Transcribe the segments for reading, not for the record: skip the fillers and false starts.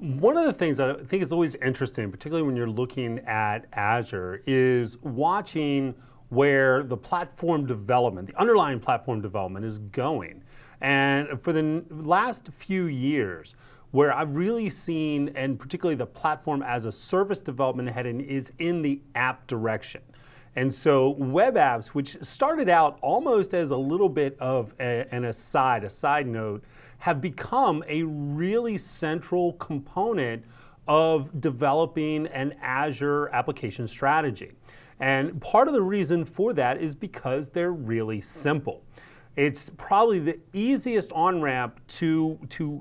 One of the things that I think is always interesting, particularly when you're looking at Azure, is watching where the platform development, the underlying platform development is going. And for the last few years, where I've really seen, and particularly the platform as a service development heading, is in the app direction. And so web apps, which started out almost as a little bit of a side note, have become a really central component of developing an Azure application strategy. And part of the reason for that is because they're really simple. It's probably the easiest on-ramp to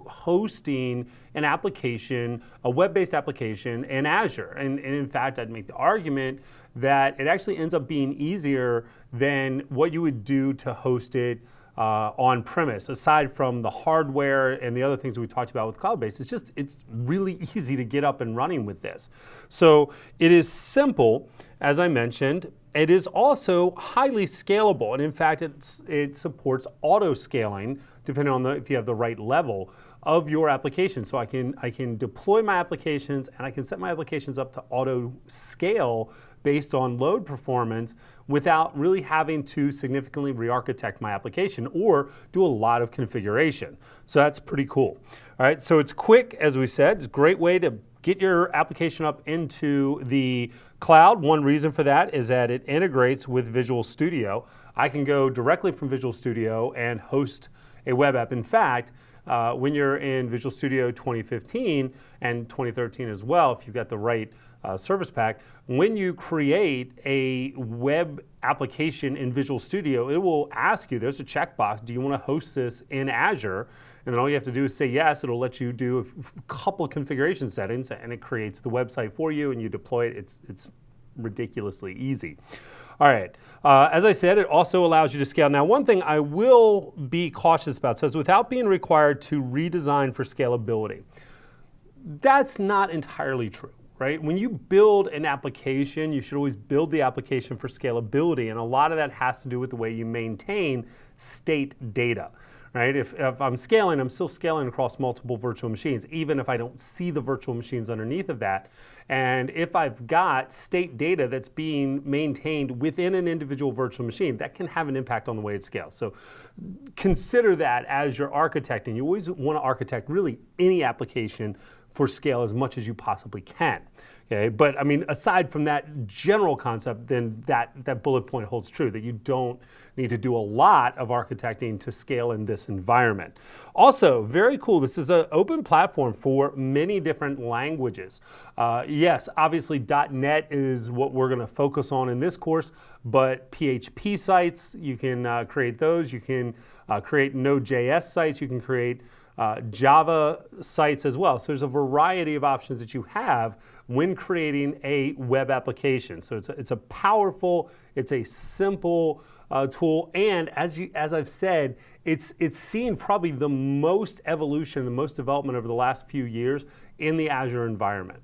hosting an application, a web-based application in Azure. And in fact, I'd make the argument that it actually ends up being easier than what you would do to host it on premise. Aside from the hardware and the other things we talked about with cloud-based, it's really easy to get up and running with this. So it is simple, as I mentioned. It is also highly scalable, and in fact, it supports auto scaling depending on if you have the right level of your application. So I can deploy my applications, and I can set my applications up to auto scale based on load performance without really having to significantly re-architect my application or do a lot of configuration. So that's pretty cool. All right, so it's quick, as we said. It's a great way to get your application up into the cloud. One reason for that is that it integrates with Visual Studio. I can go directly from Visual Studio and host a web app. In fact, when you're in Visual Studio 2015 and 2013 as well, if you've got the right service pack, when you create a web application in Visual Studio, it will ask you, there's a checkbox, do you want to host this in Azure? And then all you have to do is say yes. It'll let you do a couple of configuration settings, and it creates the website for you, and you deploy it. It's ridiculously easy. All right, as I said, it also allows you to scale. Now, one thing I will be cautious about says without being required to redesign for scalability. That's not entirely true. Right? When you build an application, you should always build the application for scalability, and a lot of that has to do with the way you maintain state data. Right? If I'm scaling, I'm still scaling across multiple virtual machines, even if I don't see the virtual machines underneath of that. And if I've got state data that's being maintained within an individual virtual machine, that can have an impact on the way it scales. So consider that as you're architecting. You always want to architect really any application for scale as much as you possibly can. Okay, but I mean, aside from that general concept, then that bullet point holds true, that you don't need to do a lot of architecting to scale in this environment. Also, very cool, this is an open platform for many different languages. Yes, obviously .NET is what we're going to focus on in this course, but PHP sites, you can create those. You can create Node.js sites. You can create Java sites as well. So there's a variety of options that you have when creating a web application. So it's a powerful, it's a simple tool, and as I've said, it's seen probably the most evolution, the most development over the last few years in the Azure environment.